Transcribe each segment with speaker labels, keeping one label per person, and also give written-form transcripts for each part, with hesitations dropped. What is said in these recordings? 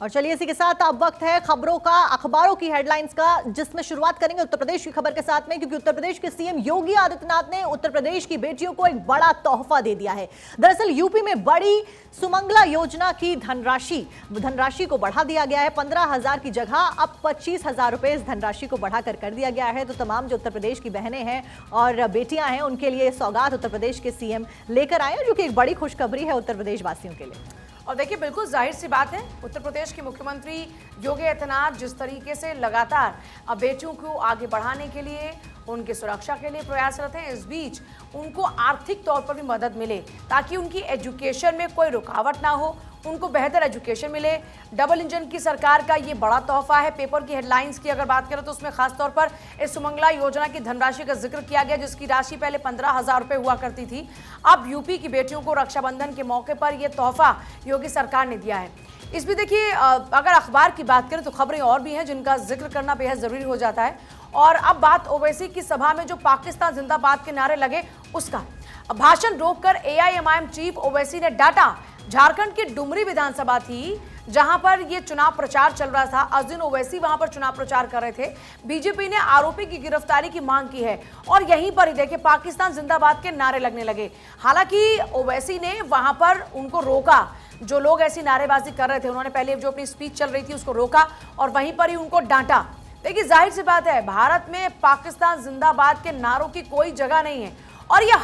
Speaker 1: और चलिए इसी के साथ अब वक्त है खबरों का, अखबारों की हेडलाइंस का, जिसमें शुरुआत करेंगे उत्तर प्रदेश की खबर के साथ में, क्योंकि उत्तर प्रदेश के सीएम योगी आदित्यनाथ ने उत्तर प्रदेश की बेटियों को एक बड़ा तोहफा दे दिया है। दरअसल यूपी में बड़ी सुमंगला योजना की धनराशि को बढ़ा दिया गया है। 15,000 की जगह अब 25,000 रुपए इस धनराशि को बढ़ाकर कर दिया गया है। तो तमाम जो उत्तर प्रदेश की बहनें हैं और बेटियां हैं, उनके लिए सौगात उत्तर प्रदेश के सीएम लेकर आए हैं, जो कि एक बड़ी खुशखबरी है उत्तर प्रदेश वासियों के लिए।
Speaker 2: और देखिए, बिल्कुल जाहिर सी बात है, उत्तर प्रदेश के मुख्यमंत्री योगी आदित्यनाथ जिस तरीके से लगातार बेटियों को आगे बढ़ाने के लिए, उनकी सुरक्षा के लिए प्रयासरत हैं, इस बीच उनको आर्थिक तौर पर भी मदद मिले ताकि उनकी एजुकेशन में कोई रुकावट ना हो, उनको बेहतर एजुकेशन मिले। डबल इंजन की सरकार का ये बड़ा तोहफा है। पेपर की हेडलाइंस की अगर बात करें तो उसमें खास तौर पर इस सुमंगला योजना की धनराशि का जिक्र किया गया, जिसकी राशि पहले 15,000 रुपए हुआ करती थी। अब यूपी की बेटियों को रक्षाबंधन के मौके पर यह तोहफा योगी सरकार ने दिया है। इसमें देखिए, अगर अखबार की बात करें तो खबरें और भी हैं जिनका जिक्र करना बेहद जरूरी हो जाता है। और अब बात ओवैसी की सभा में जो पाकिस्तान जिंदाबाद के नारे लगे उसका। भाषण रोककर एआईएमआईएम चीफ ओवैसी ने डांटा। झारखंड की डुमरी विधानसभा थी जहां पर यह चुनाव प्रचार चल रहा था। अजीन ओवैसी वहां पर चुनाव प्रचार कर रहे थे। बीजेपी ने आरोपी की गिरफ्तारी की मांग की है और यहीं पर ही देखिए पाकिस्तान जिंदाबाद के नारे लगने लगे। हालांकि ओवैसी ने वहां पर उनको रोका, जो लोग ऐसी नारेबाजी कर रहे थे उन्होंने पहले जो अपनी स्पीच चल रही थी उसको रोका और वहीं पर ही उनको डांटा। देखिए, जाहिर सी बात है, भारत में पाकिस्तान जिंदाबाद के नारों की कोई जगह नहीं है और ये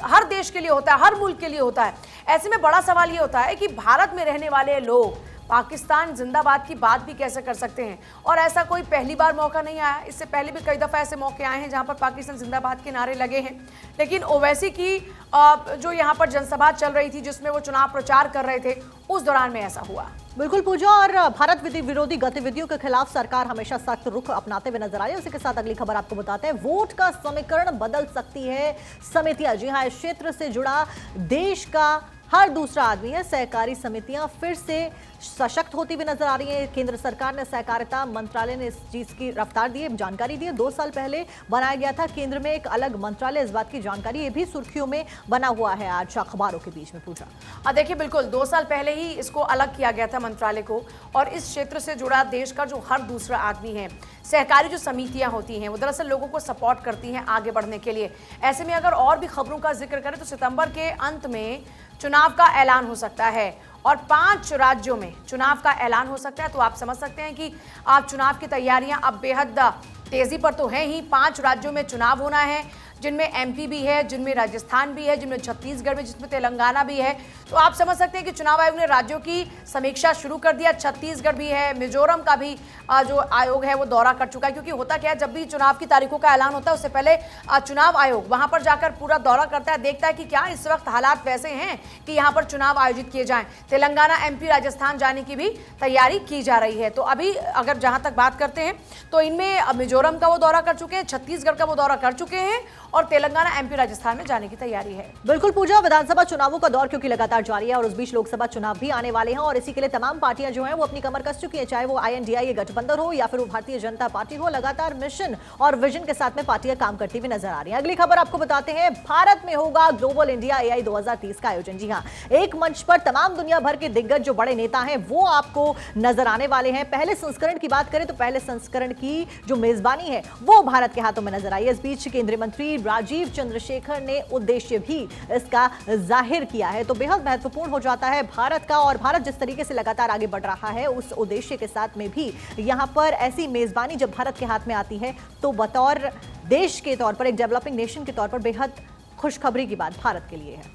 Speaker 2: हर देश के लिए होता है, हर मुल्क के लिए होता है। ऐसे में बड़ा सवाल ये होता है कि भारत में रहने वाले लोग पाकिस्तान जिंदाबाद की बात भी कैसे कर सकते हैं। और ऐसा कोई पहली बार मौका नहीं आया, इससे पहले भी कई दफा ऐसे मौके आए हैं जहां पर पाकिस्तान जिंदाबाद के नारे लगे हैं। लेकिन ओवैसी की जो यहां पर जनसभा चल रही थी जिसमें वो चुनाव प्रचार कर रहे थे, उस दौरान में ऐसा हुआ।
Speaker 1: बिल्कुल पूजा, और भारत विरोधी गतिविधियों के खिलाफ सरकार हमेशा सख्त रुख अपनाते हुए नजर आ रही है। उसी के साथ अगली खबर आपको बताते हैं, वोट का समीकरण बदल सकती है समितियां। जी हां, इस क्षेत्र से जुड़ा देश का हर दूसरा आदमी है। सहकारी समितियां फिर से सशक्त होती हुई नजर आ रही है। केंद्र सरकार ने सहकारिता मंत्रालय ने इस चीज की रफ्तार दी है, जानकारी दी है। 2 साल पहले बनाया गया था केंद्र में एक अलग मंत्रालय, इस बात की जानकारी ये भी सुर्खियों में बना हुआ है आज अखबारों के बीच में। पूछा
Speaker 2: देखिए, बिल्कुल 2 साल पहले ही इसको अलग किया गया था मंत्रालय को, और इस क्षेत्र से जुड़ा देश का जो हर दूसरा आदमी है, सहकारी जो समितियां होती हैं वो दरअसल लोगों को सपोर्ट करती हैं आगे बढ़ने के लिए। ऐसे में अगर और भी खबरों का जिक्र करें तो सितंबर के अंत में चुनाव का ऐलान हो सकता है और 5 राज्यों में चुनाव का ऐलान हो सकता है। तो आप समझ सकते हैं कि आप चुनाव की तैयारियां अब बेहद तेजी पर तो है ही। 5 राज्यों में चुनाव होना है, जिनमें एमपी भी है, जिनमें राजस्थान भी है, जिनमें छत्तीसगढ़ भी, जिसमें तेलंगाना भी है। तो आप समझ सकते हैं कि चुनाव आयोग ने राज्यों की समीक्षा शुरू कर दिया। छत्तीसगढ़ भी है, मिजोरम का भी जो आयोग है वो दौरा कर चुका है। क्योंकि होता क्या है, जब भी चुनाव की तारीखों का ऐलान होता है उससे पहले चुनाव आयोग वहां पर जाकर पूरा दौरा करता है, देखता है कि क्या इस वक्त हालात वैसे हैं कि यहाँ पर चुनाव आयोजित किए जाएं। तेलंगाना, एमपी, राजस्थान जाने की भी तैयारी की जा रही है। तो अभी अगर जहां तक बात करते हैं तो इनमें मिजोरम का वो दौरा कर चुके हैं, छत्तीसगढ़ का वो दौरा कर चुके हैं और तेलंगाना, एमपी, राजस्थान में जाने की तैयारी है।
Speaker 1: बिल्कुल पूजा, विधानसभा चुनावों का दौर क्योंकि लगातार जारी है और उस बीच लोकसभा चुनाव भी आने वाले हैं और इसी के लिए तमाम पार्टियां जो हैं वो अपनी कमर कस चुकी है, चाहे वो INDI गठबंधन हो या फिर वो भारतीय जनता पार्टी हो। लगातार मिशन और विजन के साथ में पार्टियां काम करती हुई नजर आ रही हैं। अगली खबर आपको बताते हैं, भारत में होगा ग्लोबल इंडिया AI 2030 का आयोजन। जी हां, एक मंच पर तमाम दुनिया भर के दिग्गज जो बड़े नेता हैं वो आपको नजर आने वाले हैं। पहले संस्करण की बात करें तो पहले संस्करण की जो मेजबानी है वो भारत के हाथों में नजर आई है। इस बीच केंद्रीय मंत्री राजीव चंद्रशेखर ने उद्देश्य भी इसका जाहिर किया है। तो बेहद महत्वपूर्ण हो जाता है भारत का, और भारत जिस तरीके से लगातार आगे बढ़ रहा है उस उद्देश्य के साथ में भी यहां पर ऐसी मेजबानी जब भारत के हाथ में आती है तो बतौर देश के तौर पर, एक डेवलपिंग नेशन के तौर पर बेहद खुशखबरी की बात भारत के लिए है।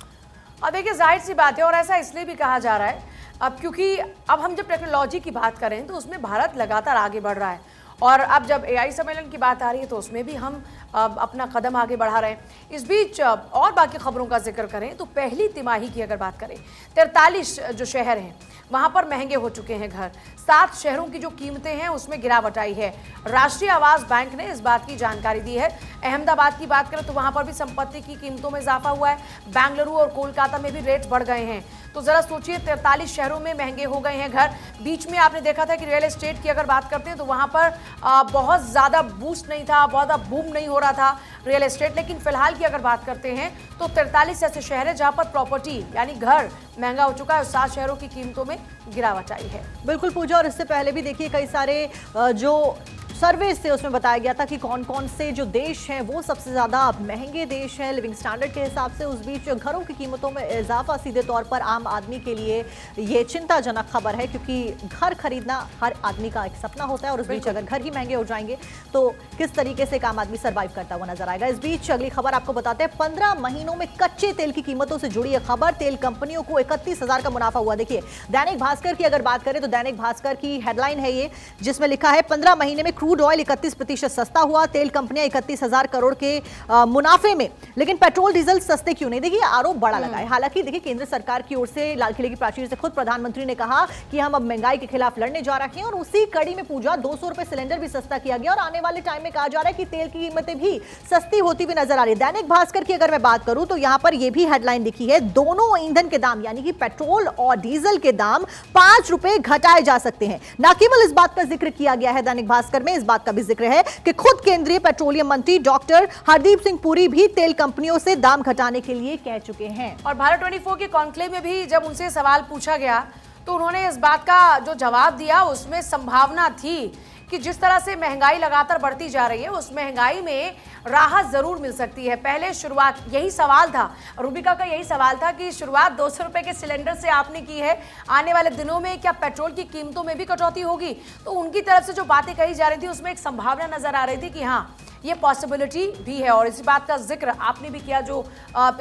Speaker 2: और देखिए, जाहिर सी बात है, और ऐसा इसलिए भी कहा जा रहा है अब क्योंकि अब हम जब टेक्नोलॉजी की बात करें तो उसमें भारत लगातार आगे बढ़ रहा है और अब जब AI सम्मेलन की बात आ रही है तो उसमें भी हम अपना कदम आगे बढ़ा रहे हैं। इस बीच और बाकी खबरों का जिक्र करें तो पहली तिमाही की अगर बात करें, 43 जो शहर हैं वहां पर महंगे हो चुके हैं घर। 7 शहरों की जो कीमतें हैं उसमें गिरावट आई है। राष्ट्रीय आवास बैंक ने इस बात की जानकारी दी है। अहमदाबाद की बात करें तो वहां पर भी संपत्ति की कीमतों में इजाफा हुआ है। बेंगलुरु और कोलकाता में भी रेट बढ़ गए हैं। तो जरा सोचिए, 43 शहरों में महंगे हो गए हैं घर। बीच में आपने देखा था कि रियल एस्टेट की अगर बात करते हैं तो वहां पर बहुत ज़्यादा बूस्ट नहीं था, बहुत ज़्यादा बूम नहीं हो रहा था रियल एस्टेट। लेकिन फिलहाल की अगर बात करते हैं तो 43 ऐसे शहर हैं जहां पर प्रॉपर्टी यानी घर महंगा हो चुका है और 7 शहरों की कीमतों में गिरावट आई है।
Speaker 1: बिल्कुल पूजा, और इससे पहले भी देखिए कई सारे जो सर्वे से उसमें बताया गया था कि कौन कौन से जो देश हैं वो सबसे ज़्यादा महंगे देश हैं लिविंग स्टैंडर्ड के हिसाब से। उस बीच घरों की कीमतों में इजाफा सीधे तौर पर आम आदमी के लिए ये चिंताजनक खबर है, क्योंकि घर खरीदना हर आदमी का एक सपना होता है और उस बीच अगर घर ही महंगे हो जाएंगे तो किस तरीके से एक आम आदमी सर्वाइव करता हुआ नजर आएगा। इस बीच अगली खबर आपको बताते हैं, 15 महीनों में कच्चे तेल की कीमतों से जुड़ी है खबर। तेल कंपनियों को 31,000 का मुनाफा हुआ। देखिए दैनिक भास्कर की अगर बात करें तो दैनिक भास्कर की हेडलाइन है ये, जिसमें लिखा है 15 महीने में क्रूड ऑयल 31% सस्ता हुआ, तेल कंपनियां 31,000 करोड़ के मुनाफे में। लेकिन पेट्रोल डीजल सस्ते क्यों नहीं? देखिए आरोप बड़ा लगा है। हालांकि देखिए केंद्र सरकार की ओर से लाल किले की प्राचीर से खुद प्रधानमंत्री ने कहा कि हम अब महंगाई के खिलाफ लड़ने जा रहे हैं और उसी कड़ी में पूजा 200 रुपए सिलेंडर भी सस्ता किया गया और आने वाले टाइम में कहा जा रहा है कि तेल की कीमतें भी सस्ती होती हुई नजर आ रही है। दैनिक भास्कर की अगर मैं बात करूं तो यहां पर यह भी हेडलाइन लिखी है, दोनों ईंधन के दाम यानी कि पेट्रोल और डीजल के दाम 5 रुपए घटाए जा सकते हैं। न केवल इस बात का जिक्र किया गया है दैनिक भास्कर में, इस बात का भी जिक्र है कि खुद केंद्रीय पेट्रोलियम मंत्री डॉक्टर हरदीप सिंह पुरी भी तेल कंपनियों से दाम घटाने के लिए कह चुके हैं।
Speaker 2: और भारत 24 के कॉन्क्लेव में भी जब उनसे सवाल पूछा गया तो उन्होंने इस बात का जो जवाब दिया उसमें संभावना थी कि जिस तरह से महंगाई लगातार बढ़ती जा रही है उस महंगाई में राहत जरूर मिल सकती है। पहले शुरुआत यही सवाल था, रूबिका का यही सवाल था कि शुरुआत 200 रुपए के सिलेंडर से आपने की है, आने वाले दिनों में क्या पेट्रोल की कीमतों में भी कटौती होगी? तो उनकी तरफ से जो बातें कही जा रही थी उसमें एक संभावना नजर आ रही थी कि हाँ ये पॉसिबिलिटी भी है। और इसी बात का जिक्र आपने भी किया जो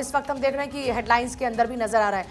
Speaker 2: इस वक्त हम देख रहे हैं कि हेडलाइंस के अंदर भी नजर आ रहा है।